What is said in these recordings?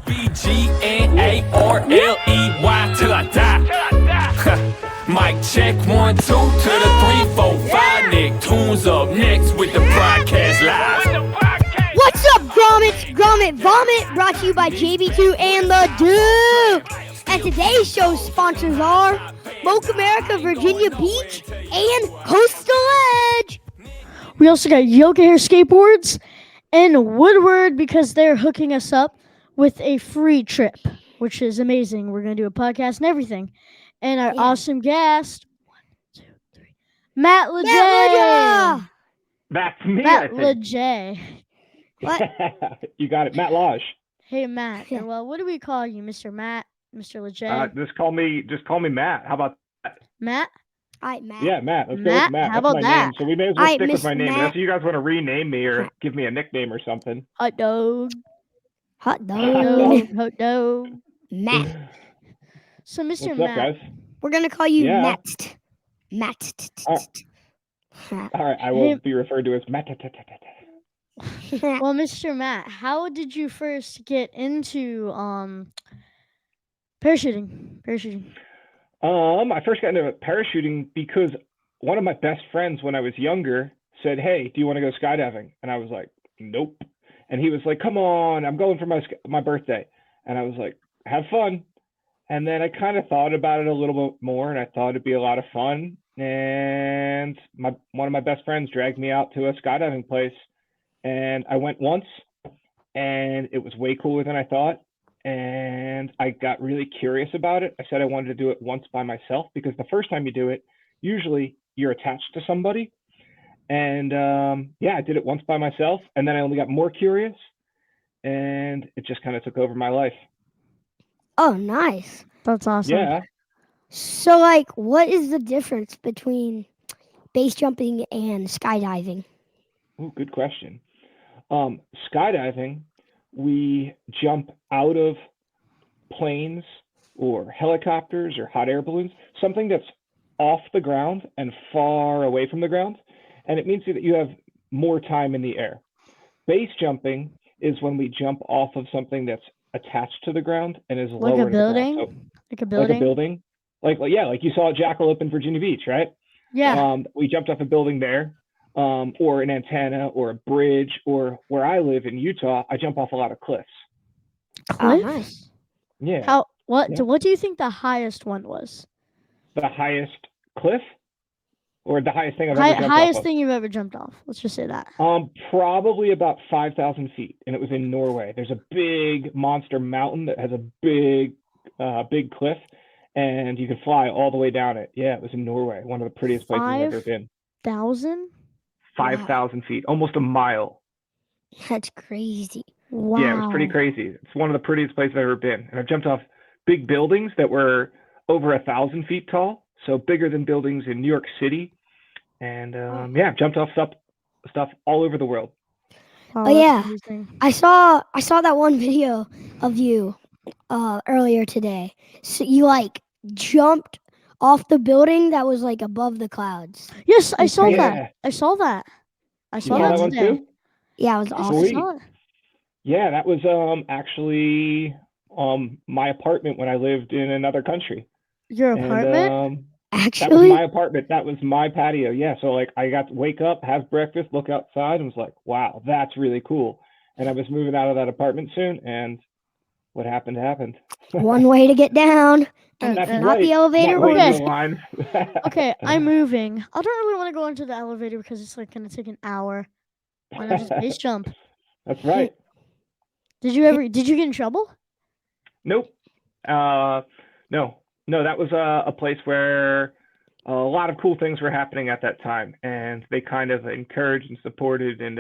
BGNARLEY till I die. Mic check 1 2 to the 3 4 5. Nick Tunes up next with the broadcast live. What's up, Grommets? Grommet Vomit, brought to you by JB2 and LaJ. And today's show sponsors are Moke America, Virginia Beach, and Coastal Edge. We also got Yoga Hair Skateboards and Woodward because they're hooking us up with a free trip, which is amazing. We're going to do a podcast and everything. And our awesome guest, 1, 2, 3, Matt LaJ. That's me, Matt I think. LaJ. What? You got it. Matt LaJ. Hey, Matt. Yeah. Well, what do we call you, Mr. Matt? Mr. LaJ? Just call me Matt. How about that? Matt? All right, Matt. Yeah, Matt. Let's go Matt? with Matt. How That's about my that? name. So we may as well Alright, stick with Miss my name. Matt. Unless you guys want to rename me or give me a nickname or something. Hot dog. Hot dog. Hot dog. Matt. So, Mr. What's Matt. up, guys? We're going to call you Yeah. Matt. Matt. All right, I will be referred to as Matt. Well, Mr. Matt, how did you first get into parachuting? I first got into parachuting because one of my best friends when I was younger said, "Hey, do you want to go skydiving?" And I was like, "Nope." And he was like, "Come on, I'm going for my birthday." And I was like, "Have fun." And then I kind of thought about it a little bit more, and I thought it'd be a lot of fun. And one of my best friends dragged me out to a skydiving place, and I went once, and it was way cooler than I thought. And I got really curious about it. I said I wanted to do it once by myself because the first time you do it, usually you're attached to somebody. And I did it once by myself, and then I only got more curious, and it just kind of took over my life. Oh, nice. That's awesome. Yeah. So, what is the difference between base jumping and skydiving? Ooh, good question. Skydiving, we jump out of planes or helicopters or hot air balloons, something that's off the ground and far away from the ground. And it means that you have more time in the air. Base jumping is when we jump off of something that's attached to the ground and is Like lower a to the ground. building? So, Like a building? like a building. Like you saw at Jackalope in Virginia Beach, right? Yeah. We jumped off a building there, or an antenna or a bridge, or where I live in Utah, I jump off a lot of cliffs. Oh, Cliff? nice. Yeah. What Yeah. do you think the highest one was? The highest cliff or the highest thing I've ever jumped Highest off of? thing you've ever jumped off. Let's just say that. Probably about 5,000 feet, and it was in Norway. There's a big monster mountain that has a big cliff, and you can fly all the way down it. Yeah, it was in Norway, one of the prettiest places I've ever been. 1,000? 5,000 feet, almost a mile. That's crazy. Wow. Yeah, it was pretty crazy. It's one of the prettiest places I've ever been. And I've jumped off big buildings that were over 1,000 feet tall, so bigger than buildings in New York City. And I've jumped off stuff all over the world. Oh, yeah. Amazing. I saw that one video of you earlier today. So you jumped off the building that was above the clouds. Yes, I saw Yeah. that. I saw that. I You saw saw that that one today. too? Yeah, it was Yes, awesome. I Sweet. saw it. Yeah, that was actually my apartment when I lived in another country. Your And apartment? that was Actually, my apartment. That was my patio. Yeah, so I got to wake up, have breakfast, look outside, and was like, wow, that's really cool. And I was moving out of that apartment soon, and what happened happened. one way to get down, and That's it's right. not the elevator. Not waiting Okay. in line. Okay, I'm moving. I don't really want to go into the elevator because it's gonna take an hour. Why not just base jump? That's right. Did you get in trouble? Nope. No, that was a place where a lot of cool things were happening at that time, and they kind of encouraged and supported and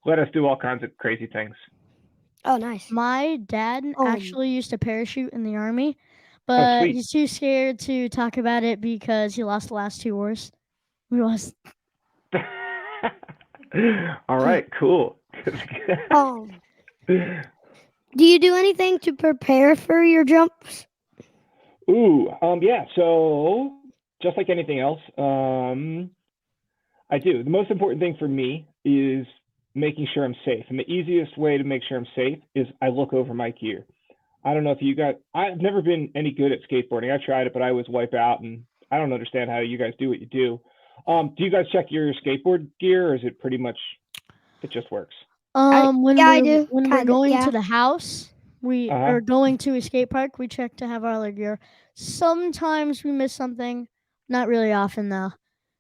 let us do all kinds of crazy things. Oh, nice. My dad Oh. actually used to parachute in the army, but sweet. he's too scared to talk about it because he lost the last 2 wars. We lost. All right, cool. Do you do anything to prepare for your jumps? Yeah. So just like anything else, I do. The most important thing for me is making sure I'm safe. And the easiest way to make sure I'm safe is I look over my gear. I don't know if you guys. I've never been any good at skateboarding. I tried it, but I always wipe out, and I don't understand how you guys do what you do. Do you guys check your skateboard gear, or is it pretty much it just works? When Yeah, I we're do. when we're Kind of. going Yeah. to the house, we Uh huh. are going to a skate park. We check to have all our gear. Sometimes we miss something. Not really often though.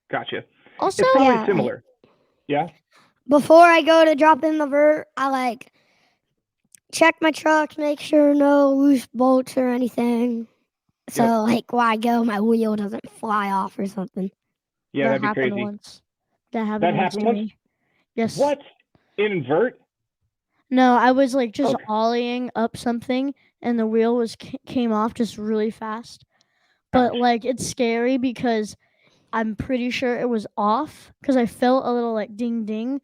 Gotcha. Also, It's probably Yeah. similar. Yeah. Before I go to drop in the vert, I like check my truck, make sure no loose bolts or anything. So Yep. like while I go, my wheel doesn't fly off or something. Yeah, that that'd be happened crazy. once. That happened That once happened to once. me. Yes. What? Invert? No, I was like just Okay. ollieing up something, and the wheel was came off just really fast. But Ouch. like it's scary because I'm pretty sure it was off because I felt a little like ding ding,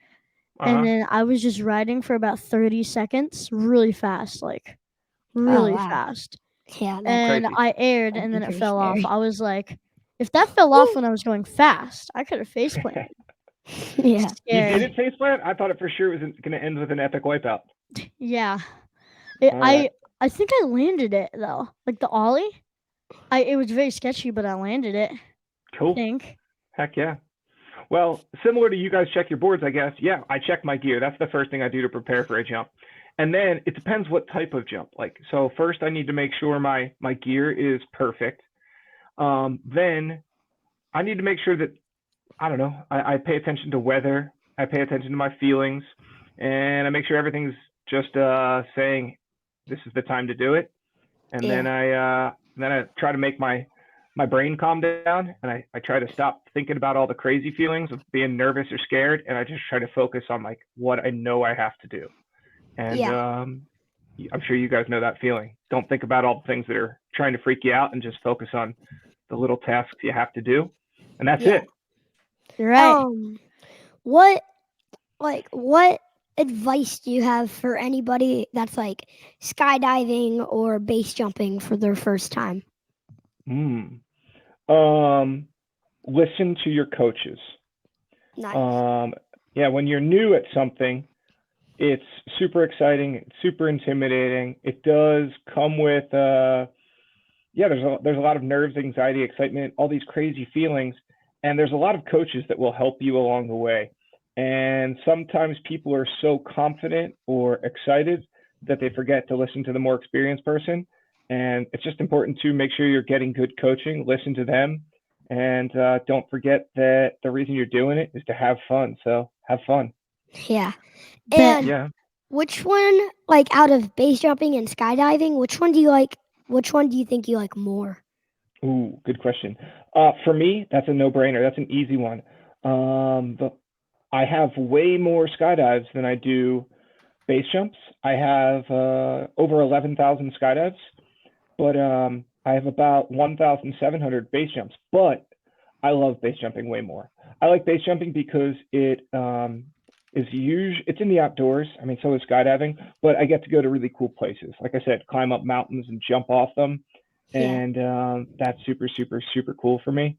Uh and huh. then I was just riding for about 30 seconds, really fast, like Oh really wow. fast. Yeah, And Crazy. I aired, that'd and be then it pretty fell off. scary. I was like, if that fell off when I was going fast, I could have face planted. Yeah. You did Scary. it faceplant? I thought it for sure was going to end with an epic wipeout. Yeah. It, All right. I think I landed it though. Like the ollie. It was very sketchy, but I landed it. I Cool. think. Heck yeah. Well, similar to you guys check your boards, I guess. Yeah, I check my gear. That's the first thing I do to prepare for a jump. And then it depends what type of jump. Like, so first I need to make sure my gear is perfect. Then I need to make sure that I don't know. I pay attention to weather. I pay attention to my feelings, and I make sure everything's just saying this is the time to do it. And Yeah. then I try to make my brain calm down, and I try to stop thinking about all the crazy feelings of being nervous or scared, and I just try to focus on like what I know I have to do. And Yeah. I'm sure you guys know that feeling. Don't think about all the things that are trying to freak you out, and just focus on the little tasks you have to do, and that's Yeah. it. You're right. What what advice do you have for anybody that's like skydiving or base jumping for their first time? Mm. Um, Listen to your coaches. Nice. Yeah, when you're new at something, it's super exciting, it's super intimidating. It does come with yeah, there's a lot of nerves, anxiety, excitement, all these crazy feelings, and there's a lot of coaches that will help you along the way. And sometimes people are so confident or excited that they forget to listen to the more experienced person. And it's just important to make sure you're getting good coaching, listen to them, and don't forget that the reason you're doing it is to have fun. So have fun. Yeah. Bet. And Yeah. which one, like out of base jumping and skydiving, which one do you like? Which one do you think you like more? Ooh, good question. For me, that's a no-brainer. That's an easy one. But I have way more skydives than I do base jumps. I have over 11,000 skydives, but I have about 1,700 base jumps. But I love base jumping way more. I like base jumping because it's in the outdoors. I mean, so is skydiving, but I get to go to really cool places. Like I said, climb up mountains and jump off them, Yeah. and that's super, super, super cool for me,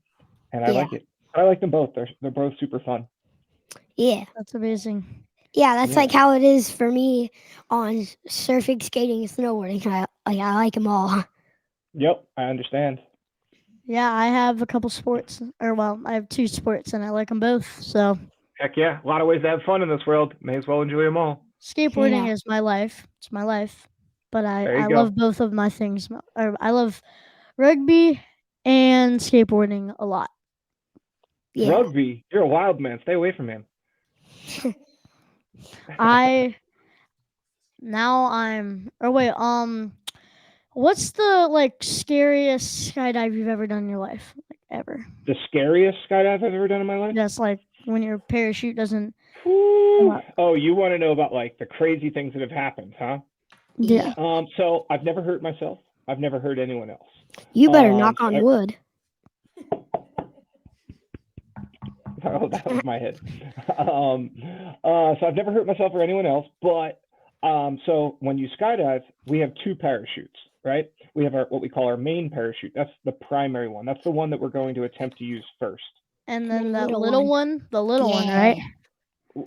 and I Yeah. like it. I like them both. They're both super fun. Yeah. That's amazing. Yeah, that's Yeah. like how it is for me on surfing, skating, and snowboarding. I like them all. Yep, I understand. Yeah, I have a couple sports, or well, I have two sports, and I like them both. So Heck yeah, a lot of ways to have fun in this world. May as well enjoy them all. skateboarding Yeah. is my life. It's my life. But There I you go. love both of my things. I love rugby and skateboarding a lot. Yeah. Rugby, you're a wild man. Stay away from him. I now I'm or wait, what's the like scariest skydive you've ever done in your life? Like ever. The scariest skydive I've ever done in my life? That's like when your parachute doesn't come Whew. up. Oh, you want to know about like the crazy things that have happened, huh? Yeah. So I've never hurt myself. I've never hurt anyone else. You better knock So on wood. Oh, that was my head. So I've never hurt myself or anyone else, but so when you skydive, we have two parachutes, right? We have what we call our main parachute. That's the primary one. That's the one that we're going to attempt to use first. And The then that little little one. one, the little one, Yeah. right?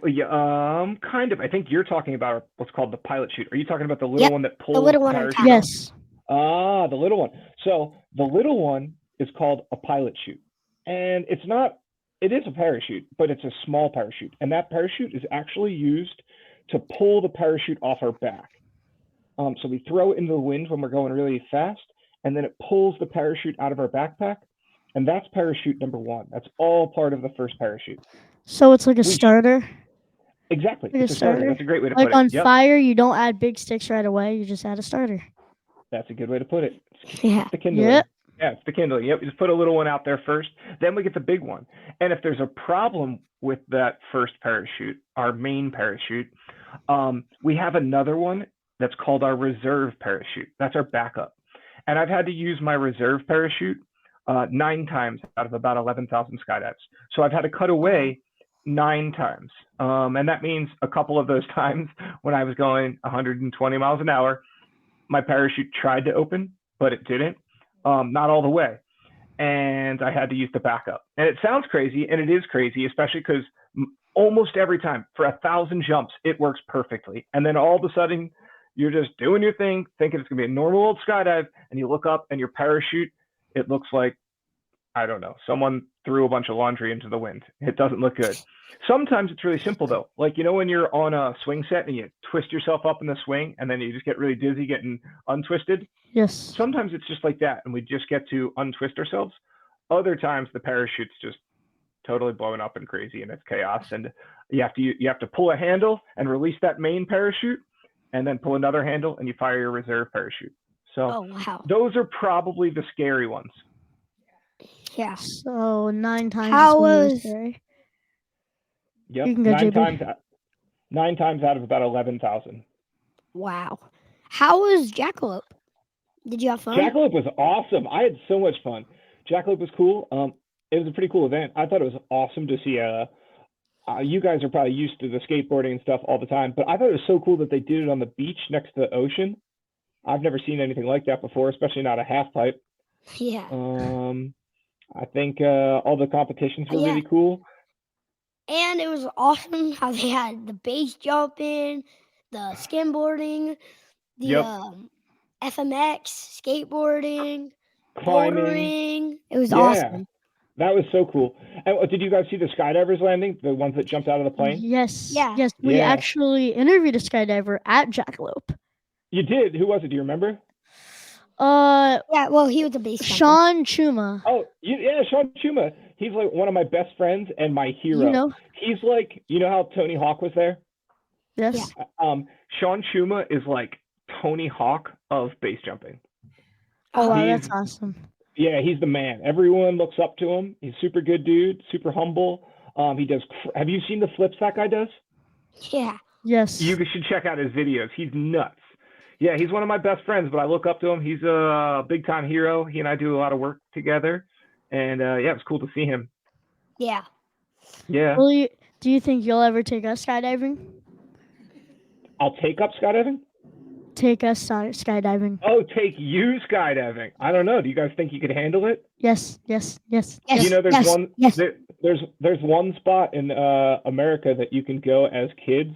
Yeah, kind of. I think you're talking about what's called the pilot chute. Are you talking about the little Yep, one that the pulls little the one on parachute top. off? Yes. Ah, the little one. So the little one is called a pilot chute. And it's not, it is a parachute, but it's a small parachute. And that parachute is actually used to pull the parachute off our back. So we throw it into the wind when we're going really fast, and then it pulls the parachute out of our backpack. And that's parachute number one. That's all part of the first parachute. So it's like a We- starter. Exactly. Like It's a starter. That's a great way to Like put it. on Yep. fire, you don't add big sticks right away. You just add a starter. That's a good way to put it. Yeah. It's the kindling. Yep. Yeah, it's the kindling. Yep. We just put a little one out there first. Then we get the big one. And if there's a problem with that first parachute, our main parachute, we have another one that's called our reserve parachute. That's our backup. And I've had to use my reserve parachute 9 times out of about 11,000 skydives. So I've had to cut away 9 times. And that means a couple of those times when I was going 120 miles an hour, my parachute tried to open, but it didn't. Not all the way. And I had to use the backup. And it sounds crazy, and it is crazy, especially because almost every time for 1,000 jumps, it works perfectly. And then all of a sudden, you're just doing your thing, thinking it's going to be a normal old skydive, and you look up and your parachute, it looks like, I don't know, someone threw a bunch of laundry into the wind. It doesn't look good. Sometimes it's really simple, though. Like, you know, when you're on a swing set and you twist yourself up in the swing, and then you just get really dizzy getting untwisted? Yes. Sometimes it's just like that, and we just get to untwist ourselves. Other times the parachute's just totally blowing up and crazy, and it's chaos. And you have to pull a handle and release that main parachute, and then pull another handle, and you fire your reserve parachute. So Oh wow. those are probably the scary ones. Yeah. So 9 times. How is really was- scary. Yep, You can go, 9 JB. times. 9 times out of about 11,000. Wow. How was Jackalope? Did you have fun? Jackalope was awesome. I had so much fun. Jackalope was cool. It was a pretty cool event. I thought it was awesome to see. You guys are probably used to the skateboarding and stuff all the time, but I thought it was so cool that they did it on the beach next to the ocean. I've never seen anything like that before, especially not a half pipe. Yeah. I think all the competitions were Yeah. really cool. And it was awesome how they had the base jumping, the skimboarding, the Yep. FMX, skateboarding, Climbing. bouldering. It was Yeah. awesome. That was so cool. And did you guys see the skydivers landing? The ones that jumped out of the plane? Yes. Yeah. Yes. We Yeah. actually interviewed a skydiver at Jackalope. You did? Who was it? Do you remember? Yeah, well, he was a base jumper. Sean Chuma. Oh, yeah, Sean Chuma. He's like one of my best friends and my hero. You know. He's like, you know how Tony Hawk was there? Yes. Yeah. Sean Chuma is like Tony Hawk of base jumping. Oh wow, He's- that's awesome. Yeah, he's the man. Everyone looks up to him. He's super good dude, super humble. He does. Have you seen the flips that guy does? Yeah. Yes. You should check out his videos. He's nuts. Yeah, he's one of my best friends, but I look up to him. He's a big time hero. He and I do a lot of work together, and yeah, it was cool to see him. Yeah. Yeah, Do you think you'll ever take us skydiving? I'll take up skydiving. Take us skydiving. Oh, take you skydiving. I don't know. Do you guys think you could handle it? Yes. Yes. Yes. Yes. You know, there's yes, one. Yes. There's one spot in America that you can go as kids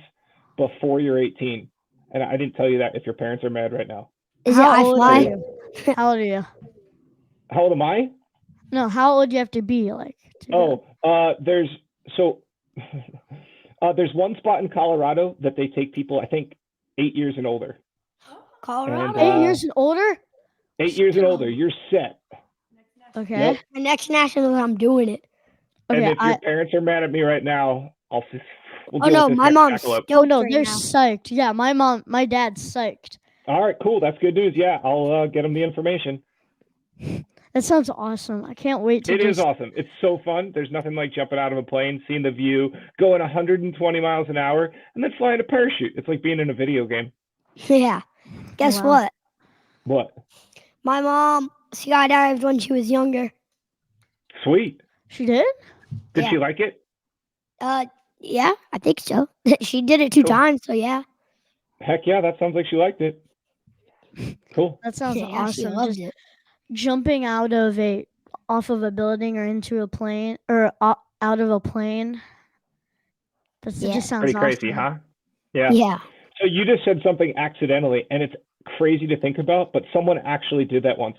before you're 18. And I didn't tell you that if your parents are mad right now. Is it How I old Fly? are you? How old are you? How old am I? No, how old do you have to be? Like. to go? There's one spot in Colorado that they take people, I think, 8 years and older. Colorado. And, 8 years and older. 8 years and older, you're set. Okay. Yep. My next national, I'm doing it. And Okay. if your parents are mad at me right now, we'll Oh deal no, with this my next mom's jackalope. stoked no, right they're now. psyched. Yeah, my dad's psyched. All right, cool. That's good news. Yeah, I'll get them the information. That sounds awesome. I can't wait to It is awesome. It's so fun. There's nothing like jumping out of a plane, seeing the view, going 120 miles an hour, and then flying a parachute. It's like being in a video game. Yeah. Guess Wow. what? What? My mom skydived when she was younger. Sweet. She did? Did Yeah. she like it? Yeah, I think so. She did it 2 Cool. times, so yeah. Heck yeah, that sounds like she liked it. Cool. That sounds Yeah, she awesome. loved Just it. jumping off of a building or into a plane or out of a plane. It Yeah. just sounds Pretty crazy, awesome. huh? Yeah. Yeah. So you just said something accidentally, and it's crazy to think about, but someone actually did that once.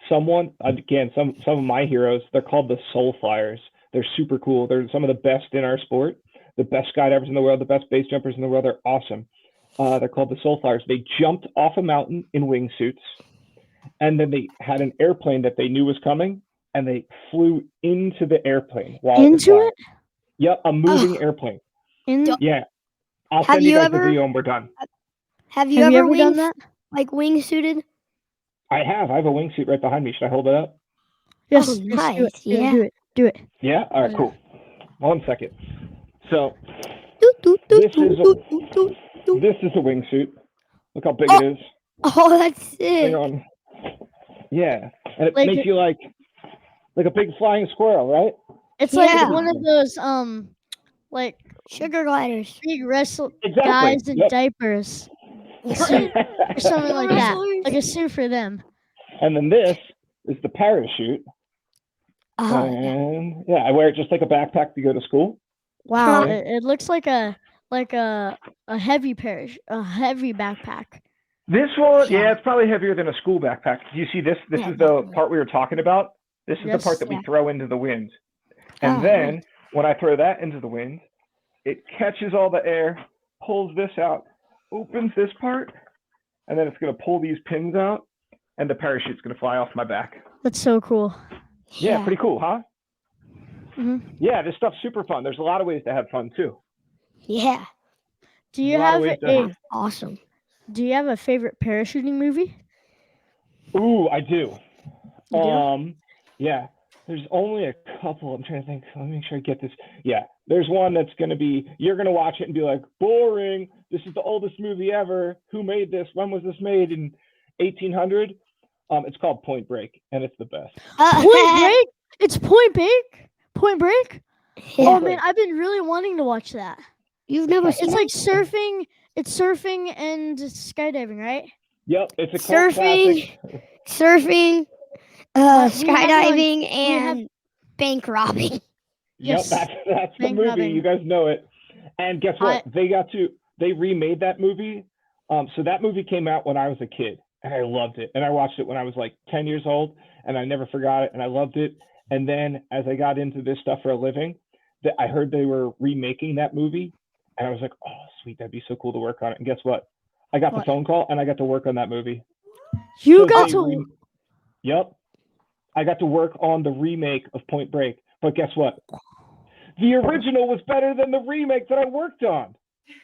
Someone, again, some of my heroes, they're called the Soul Flyers. They're super cool. They're some of the best in our sport, the best skydivers in the world, the best base jumpers in the world. They're awesome. They're called the Soul Flyers. They jumped off a mountain in wingsuits, and then they had an airplane that they knew was coming, and they flew into the airplane while it was Into flying. it? Yep, a moving airplane. In Yeah, I'll Have send you you guys ever- the video when we're done. Have you have ever you ever done wings that? like wingsuited? I have. I have a wingsuit right behind me. Should I hold it up? Yes. Oh, yes, do it. nice, Do it. yeah. Do it. Do it. Yeah. All right. Cool. 1 second. So Doot, doot, doot, This doot, is a- doot, doot, doot, doot. this is a wingsuit. Look how big Oh. it is. Oh, that's Hang sick. on. Yeah, and it Like makes it- you like a big flying squirrel, right? It's Yeah. like one of those like Sugar gliders. big wrestle Exactly. guys in Yep. diapers. A suit or something like that. Wrestlers. Like a suit for them. And then this is the parachute. Oh, yeah. And yeah, I wear it just like a backpack to go to school. Wow. Okay. It looks like a heavy a heavy backpack. This one, Yeah. yeah, it's probably heavier than a school backpack. Do you see this? This Yeah, is the definitely. part we were talking about. This is Yes. the part that we Yeah. throw into the wind. And Oh, then when I throw that into the wind, it catches all the air, pulls this out, opens this part, and then it's going to pull these pins out, and the parachute's going to fly off my back. That's so cool. Yeah, pretty cool, huh? hmm Yeah, this stuff's super fun. There's a lot of ways to have fun too. Yeah. Do you A lot of have ways to a have- Awesome. Do you have a favorite parachuting movie? Ooh, I do. You do? Yeah. There's only a couple. I'm trying to think. Let me make sure I get this. Yeah, there's one that's going to be, you're going to watch it and be like, boring. This is the oldest movie ever. Who made this? When was this made? In 1800? It's called Point Break, and it's the best. Point Break? It's Point Break? Point Break? Yeah. Oh man, I've been really wanting to watch that. You've never seen It's like surfing. It's surfing and skydiving, right? Yep, it's a cult surfing, classic. surfing, We have skydiving, have- and bank robbing. Yep, Yes. that's the Bank movie. robbing. You guys know it. And guess what? They remade that movie. So that movie came out when I was a kid, and I loved it. And I watched it when I was like 10 years old, and I never forgot it, and I loved it. And then as I got into this stuff for a living, I heard they were remaking that movie, and I was like, oh, sweet, that'd be so cool to work on it. And guess what? I got What? the phone call, and I got to work on that movie. You So got they to. Yep. I got to work on the remake of Point Break. But guess what? The original was better than the remake that I worked on.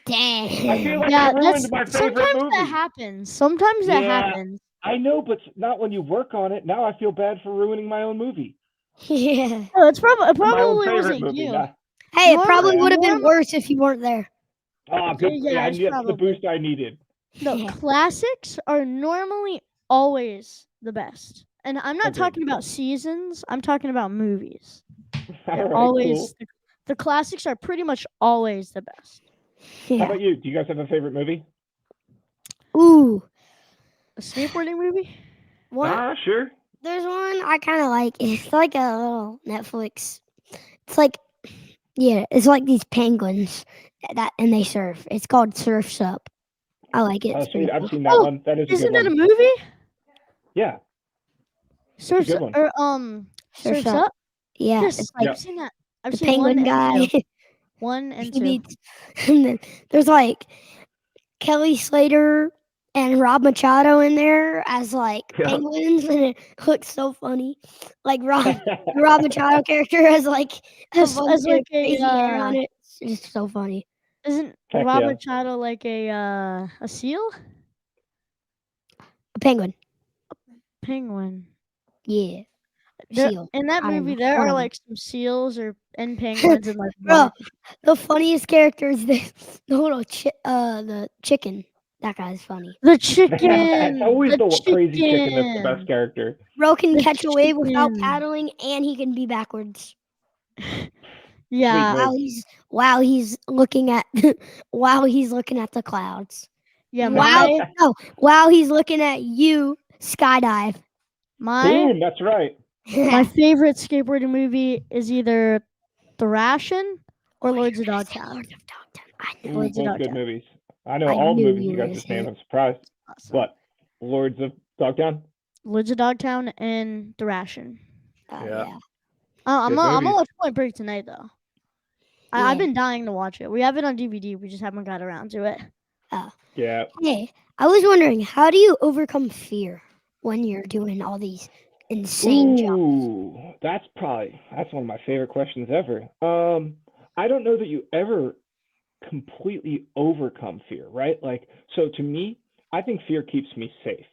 I feel Damn. like Yeah, I ruined my favorite sometimes movie. that happens. Sometimes that Yeah. happens. I know, but not when you work on it. Now I feel bad for ruining my own movie. Yeah. Oh, it My own probably favorite wasn't movie. you. Nah. Hey, it Norm- probably would have been Norm- worse if you weren't there. Oh, good. Yeah, Yeah, it's that's the probably- boost I needed. No, Yeah. classics are normally always the best. And I'm not Agreed. talking about seasons. I'm talking about movies. All They're right, always cool. the classics are pretty much always the best. How Yeah. about you? Do you guys have a favorite movie? Ooh. A skateboarding movie? What? Sure. There's one I kind of like. It's like a little Netflix. It's like, yeah, it's like these penguins and they surf. It's called Surf's Up. I like it. Oh, It's pretty sweet. I've cool. seen that Oh, one. That is a Isn't good that a one. movie? Yeah. Surf's good one. or Surf's Surf's Up. Up? Yeah, Yes, it's like I've seen that. I've the seen penguin one guy. and two. One and He two. meets, and then there's like Kelly Slater and Rob Machado in there as like Yeah. penguins, and it looks so funny. Like the Rob Machado character has like a As bunch of like a, crazy hair on it. It's just so funny. Isn't Heck Rob yeah. Machado like a seal? A penguin. Penguin. Yeah. There- Seal. in that I don't movie, know. there are Whatever. like some seals and penguins and like Bro, the funniest character is the little the chicken. That guy's funny. the chicken. It's always the crazy chicken that's the chicken. best character. Bro can The catch a wave without chicken. paddling, and he can be backwards. Yeah, Sweet. While he's looking at while he's looking at the clouds. yeah. While he's looking at you skydive. My Boom, that's right. my favorite skateboarding movie is either Thrashin' or Lords of Dogtown. I Ooh, know. Lords of both good Dogtown. movies. I know I all the knew movies you you were guys gonna just say named. it. I'm surprised. Awesome. What? Lords of Dogtown? Lords of Dogtown and The Ration. Oh Yeah. yeah. I'm Good gonna movies. watch Point Break tonight though. I've Yeah. been dying to watch it. We have it on DVD. We just haven't got around to it. Oh. Yeah. Hey, I was wondering, how do you overcome fear when you're doing all these insane jumps? Ooh, that's one of my favorite questions ever. I don't know that you ever completely overcome fear, right? Like, so to me, I think fear keeps me safe.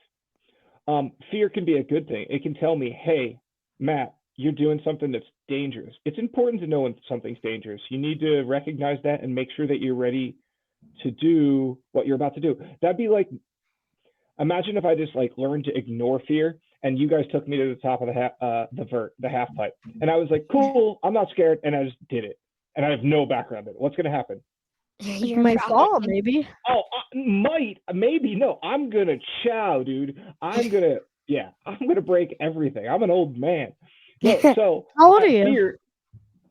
Fear can be a good thing. It can tell me, hey, Matt, you're doing something that's dangerous. It's important to know when something's dangerous. You need to recognize that and make sure that you're ready to do what you're about to do. That'd be like, imagine if I just like learned to ignore fear and you guys took me to the top of the half pipe, and I was like, cool, I'm not scared, and I just did it, and I have no background in it. What's gonna happen? You You're might probably fall, maybe. Oh, maybe. No, I'm gonna chow, dude. I'm gonna break everything. I'm an old man. No, so How old are you? fear.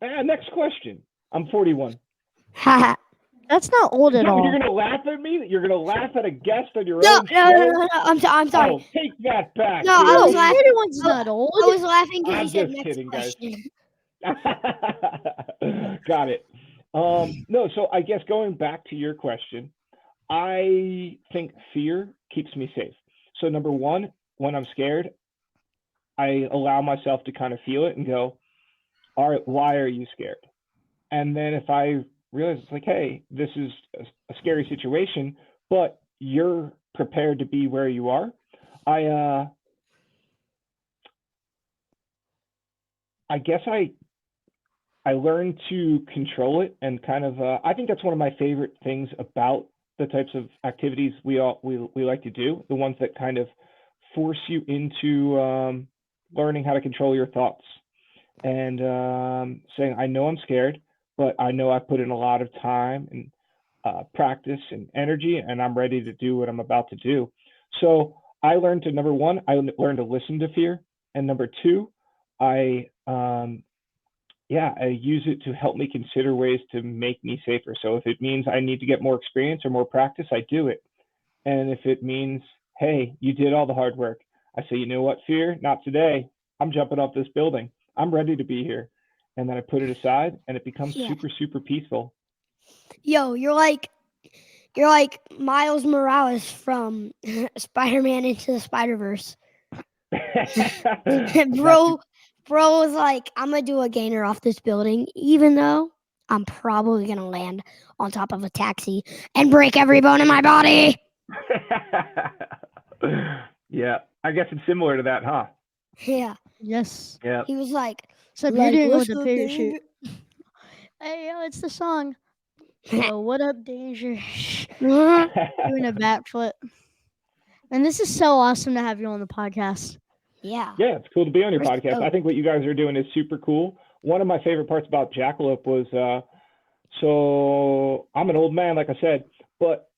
Next question. I'm 41. That's not old at No, all. you're gonna laugh at me. You're gonna laugh at a guest on your No, own no, no, show. no, no. I'm sorry. Oh, take that back. No, I No, was laughing. 41's not old. I was laughing because I'm you said just next kidding, guys. question. Got it. No, so I guess going back to your question, I think fear keeps me safe. So number one, when I'm scared, I allow myself to kind of feel it and go, all right, why are you scared? And then if I realize it's like, hey, this is a scary situation, but you're prepared to be where you are, I guess I learned to control it and kind of I think that's one of my favorite things about the types of activities we like to do, the ones that kind of force you into learning how to control your thoughts and saying, I know I'm scared, but I know I put in a lot of time and practice and energy, and I'm ready to do what I'm about to do. So I learned to, number one, I learned to listen to fear, and number two, I use it to help me consider ways to make me safer. So if it means I need to get more experience or more practice, I do it. And if it means, hey, you did all the hard work, I say, you know what, fear, not today. I'm jumping off this building. I'm ready to be here. And then I put it aside and it becomes super, super peaceful. Yo, you're like Miles Morales from Spider-Man Into the Spider-Verse. Bro was like, I'm gonna do a gainer off this building, even though I'm probably gonna land on top of a taxi and break every bone in my body. Yeah, I guess it's similar to that, huh? Yeah. Yes. Yeah. He was like, Except you're doing it with a parachute. Hey, yo, it's the song. Yo, what up, Danger? Doing a backflip. And this is so awesome to have you on the podcast. Yeah. Yeah, it's cool to be on your We're podcast. stoked. I think what you guys are doing is super cool. One of my favorite parts about Jackalope was, so I'm an old man, like I said, but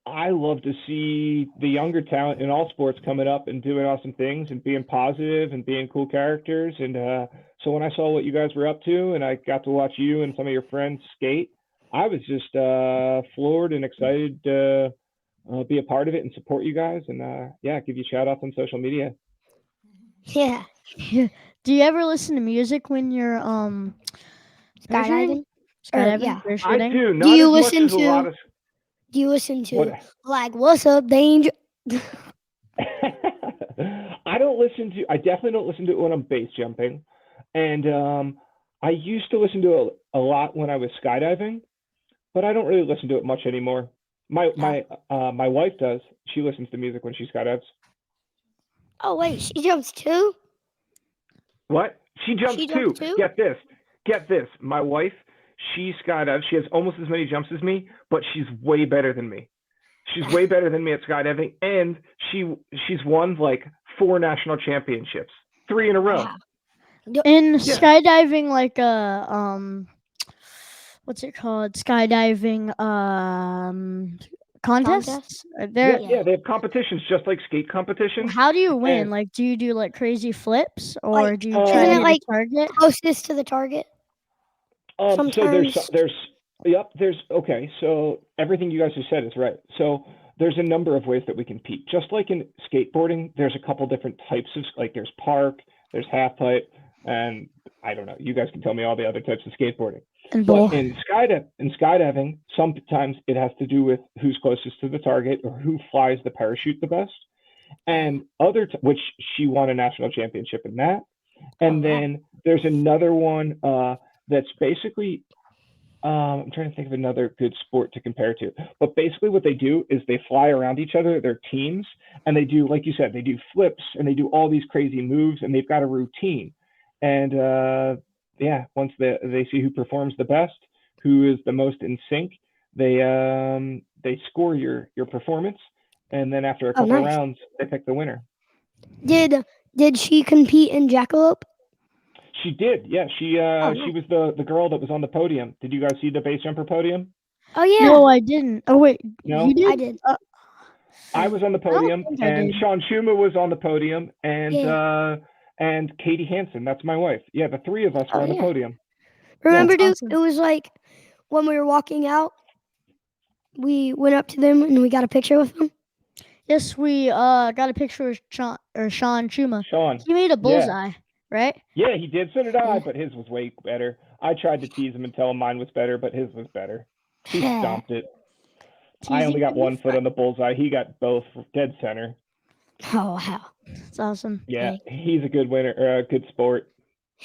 I love to see the younger talent in all sports coming up and doing awesome things and being positive and being cool characters. And so when I saw what you guys were up to and I got to watch you and some of your friends skate, I was just floored and excited to be a part of it and support you guys and give you shout outs on social media. Yeah. Do you ever listen to music when you're Skydiving? skydiving? Yeah. I do. Do you Not as much listen as a lot of. Do you listen to What? like What's Up, Danger? I definitely don't listen to it when I'm base jumping. And I used to listen to it a lot when I was skydiving, but I don't really listen to it much anymore. My wife does. She listens to music when she skydives. Oh wait, she jumps too? What? She jumps too. too? Get this. My wife, she skydives. She has almost as many jumps as me, but she's way better than me. She's way better than me at skydiving, and she's won like 4 national championships, 3 in a row. Wow. In skydiving, like what's it called? Skydiving contests? Yeah. Yeah, they have competitions just like skate competitions. How do you win? And- Like, do you do like crazy flips, or Like, do you isn't try to it hit like a target? Closest to the target? So Sometimes. there's Yep, so everything you guys have said is right. So there's a number of ways that we compete. Just like in skateboarding, there's a couple different types of, like, there's park, there's half pipe, and I don't know. You guys can tell me all the other types of skateboarding. And But bowl. in skydiving, sometimes it has to do with who's closest to the target or who flies the parachute the best. And which she won a national championship in that. And then there's another one that's basically I'm trying to think of another good sport to compare to. But basically what they do is they fly around each other, their teams, and they do, like you said, they do flips and they do all these crazy moves and they've got a routine. And once they see who performs the best, who is the most in sync, they score your performance, and then after a couple nice. rounds, they pick the winner. Did she compete in jackalope? She did, yeah. She was the girl that was on the podium. Did you guys see the base jumper podium? Oh yeah. No, I didn't. Oh wait, No? you did? I did. I was on the podium, think I and did. Sean Schuma was on the podium, and Yeah. and Katie Hansen, that's my wife. Yeah, the three of us were on the yeah. podium. Remember, That's dude? awesome. It was like when we were walking out, we went up to them and we got a picture with them. Yes, we got a picture of Sean Schuma. Sean. He made a Yeah. bullseye, right? Yeah, he did. So did I, Yeah. but his was way better. I tried to tease him and tell him mine was better, but his was better. He stomped it. I only got 1 foot on the bullseye. He got both dead center. Oh wow. It's awesome. Yeah, he's a good winner, good sport.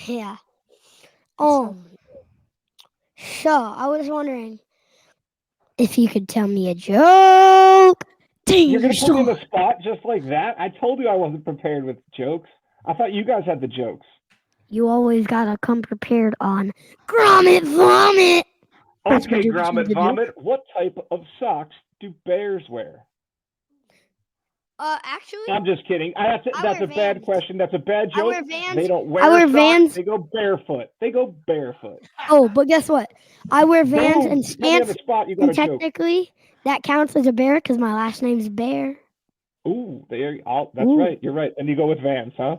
Yeah. So I was wondering if you could tell me a joke. Dang, You're gonna you're put me on so the spot just like that? I told you I wasn't prepared with jokes. I thought you guys had the jokes. You always gotta come prepared on Grommet Vomit. That's my Okay, joke, it's my Grommet video. Vomit, what type of socks do bears wear? Actually, I'm just kidding. That's wear a bad Vans. question. That's a bad I joke. wear Vans. They don't wear I wear socks. Vans. They go barefoot. Oh, but guess what? I wear Vans Boom. and Put me on the stance, spot. You got and a joke. technically that counts as a bear because my last name's Bear. Ooh, that's right. You're right. And you go with Vans, huh?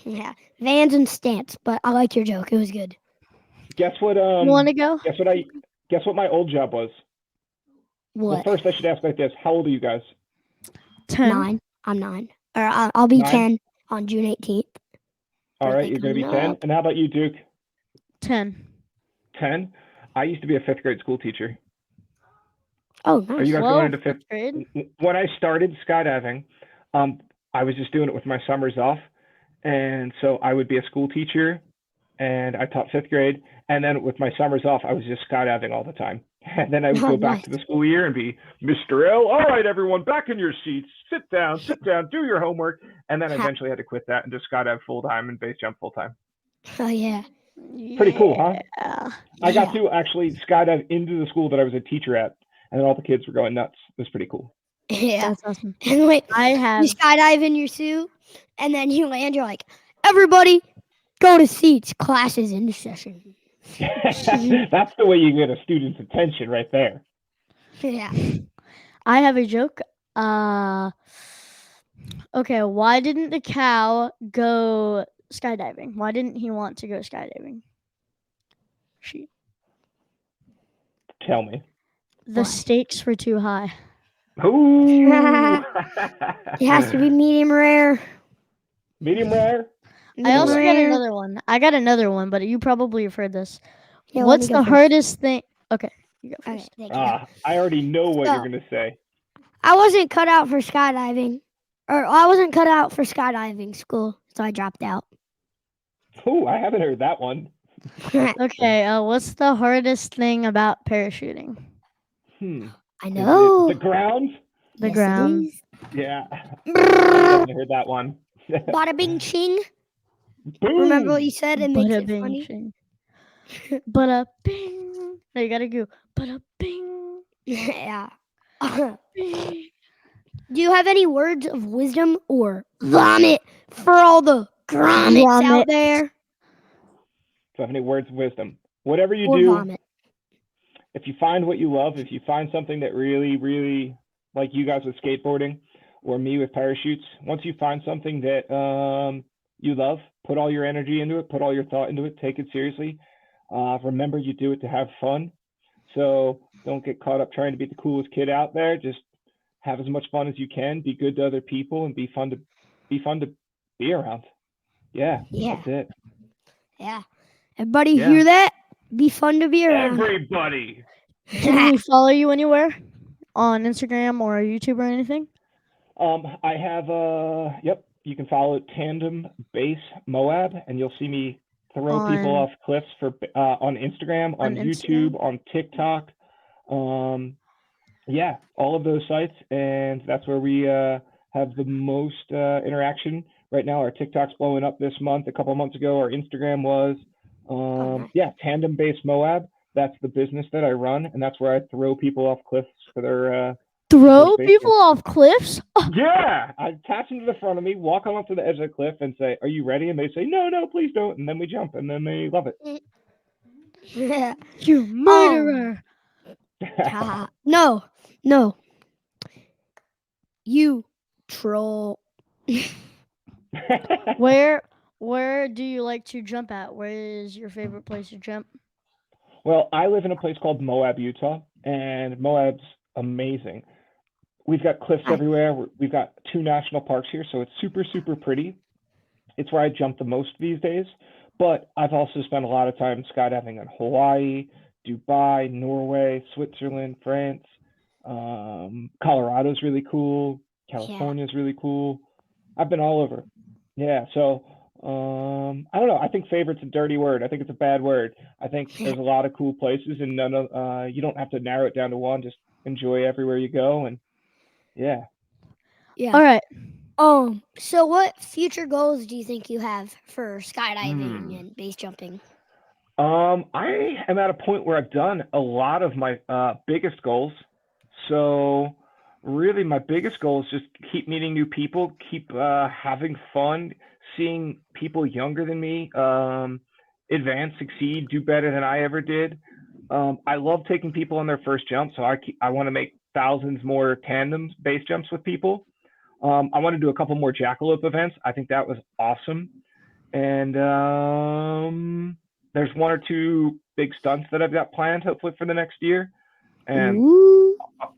Yeah, Vans and stance. But I like your joke. It was good. Guess what? You want to go? Guess what my old job was? Well, What? first I should ask like this: how old are you guys? 10. 9. I'm 9. Or I'll be 9? 10 on June 18th. All right, Birthday you're gonna be coming 10. up. And how about you, Duke? 10. 10. I used to be a 5th grade school teacher. Oh, nice. Are you guys Whoa, going into 5th grade? When I started skydiving, I was just doing it with my summers off, and so I would be a school teacher, and I taught 5th grade, and then with my summers off, I was just skydiving all the time. And then I would go back to the school year and be Mr. L. All right, everyone, back in your seats. Sit down, do your homework. And then I eventually had to quit that and just skydive full time and base jump full time. Oh, yeah. Pretty cool, huh? Yeah. I got to actually skydive into the school that I was a teacher at, and then all the kids were going nuts. It was pretty cool. Yeah. That's awesome. And wait, I have. you skydive in your suit, and then you land. You're like, everybody, go to seats. Class is in session. That's the way you get a student's attention right there. Yeah. I have a joke. Okay, why didn't the cow go skydiving? Why didn't he want to go skydiving? She. Tell me. The stakes were too high. Ooh. It has to be medium rare. Medium rare? I also got rare. another one. I got another one, but you probably have heard this. Yeah, let What's me go the first. hardest thing? Okay, you go Okay, first. thank you. I already know what So- you're going to say. I wasn't cut out for skydiving. Or I wasn't cut out for skydiving school, so I dropped out. Ooh, I haven't heard that one. Okay, what's the hardest thing about parachuting? I know. The ground? The Yes, it ground. is. Yeah. I Brrr. haven't heard that one. Bada bing ching. Boom. Remember what you said? It makes Bada it bing funny. ching. Bada bing. No, you gotta go. Bada bing. Yeah. Bing. Do you have any words of wisdom or vomit for all the grommets out Vomit. there? So have any words of wisdom? Whatever you Or do, vomit. if you find what you love, if you find something that really, really, like you guys with skateboarding or me with parachutes, once you find something that you love, put all your energy into it, put all your thought into it, take it seriously. Remember, you do it to have fun. So don't get caught up trying to be the coolest kid out there. Just have as much fun as you can. Be good to other people and be fun to be around. Yeah, Yeah. that's it. Yeah. Everybody Yeah. hear that? Be fun to be around. Everybody. Can we follow you anywhere on Instagram or YouTube or anything? I have yep, you can follow Tandem Base Moab, and you'll see me throw people off cliffs for on Instagram, on YouTube, on TikTok. Yeah, all of those sites, and that's where we have the most interaction right now. Our TikTok's blowing up this month. A couple months ago, our Instagram was. nice. Yeah, Tandem Base Moab. That's the business that I run, and that's where I throw people off cliffs for their Throw people off cliffs? Yeah, I attach them to the front of me, walk them up to the edge of the cliff, and say, "Are you ready?" And they say, "No, no, please don't." And then we jump, and then they love it. Yeah. You murderer! No. You troll. Where do you like to jump at? Where is your favorite place to jump? Well, I live in a place called Moab, Utah, and Moab's amazing. We've got cliffs everywhere. We've got 2 national parks here, so it's super, super pretty. It's where I jump the most these days. But I've also spent a lot of time skydiving in Hawaii, Dubai, Norway, Switzerland, France. Colorado's really cool. California's really cool. I've been all over. Yeah, so I don't know. I think favorite's a dirty word. I think it's a bad word. I think there's a lot of cool places, and you don't have to narrow it down to one. Just enjoy everywhere you go, and yeah. Yeah. All right. So what future goals do you think you have for skydiving and base jumping? I am at a point where I've done a lot of my biggest goals. So really my biggest goal is just keep meeting new people, keep having fun, seeing people younger than me advance, succeed, do better than I ever did. I love taking people on their first jump, so I want to make thousands more tandem base jumps with people. I want to do a couple more jackalope events. I think that was awesome. And there's 1 or 2 big stunts that I've got planned, hopefully for the next year. And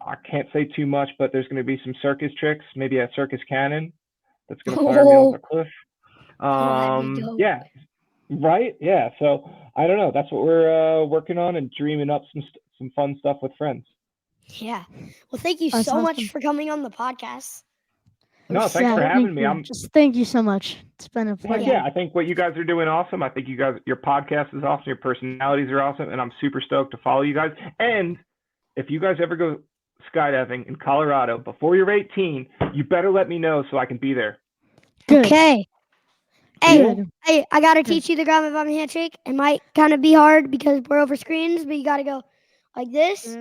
I can't say too much, but there's going to be some circus tricks, maybe a circus cannon that's going to fire me off a cliff. Yeah, right. Yeah. So I don't know. That's what we're working on and dreaming up some fun stuff with friends. Yeah. Well, thank you That's so much awesome. for coming on the podcast. No, thanks for having me. Just thank you so much. It's been a pleasure. Yeah, I think what you guys are doing awesome. I think your podcast is awesome. Your personalities are awesome, and I'm super stoked to follow you guys. And if you guys ever go skydiving in Colorado before you're 18, you better let me know so I can be there. Good. Okay. Hey, I gotta teach you the grab and vomit handshake. It might kind of be hard because we're over screens, but you gotta go like this.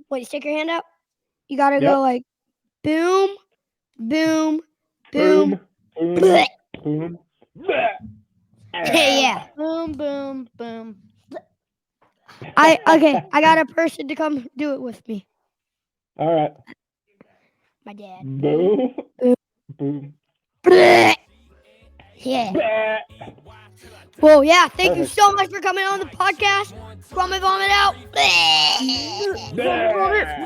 Wait, stick your hand out. You gotta go like boom, boom, boom, boom, bleh. boom. Yeah. Boom, boom, boom. I got a person to come do it with me. All right. My dad. Boom, boom. Bleh. Yeah. Bleh. Well, yeah. Thank you so much for coming on the podcast. Grab and vomit out. Bleh. Bleh.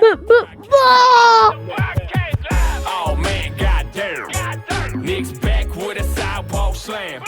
Oh man, goddamn. Nick's back with a sidewalk slam.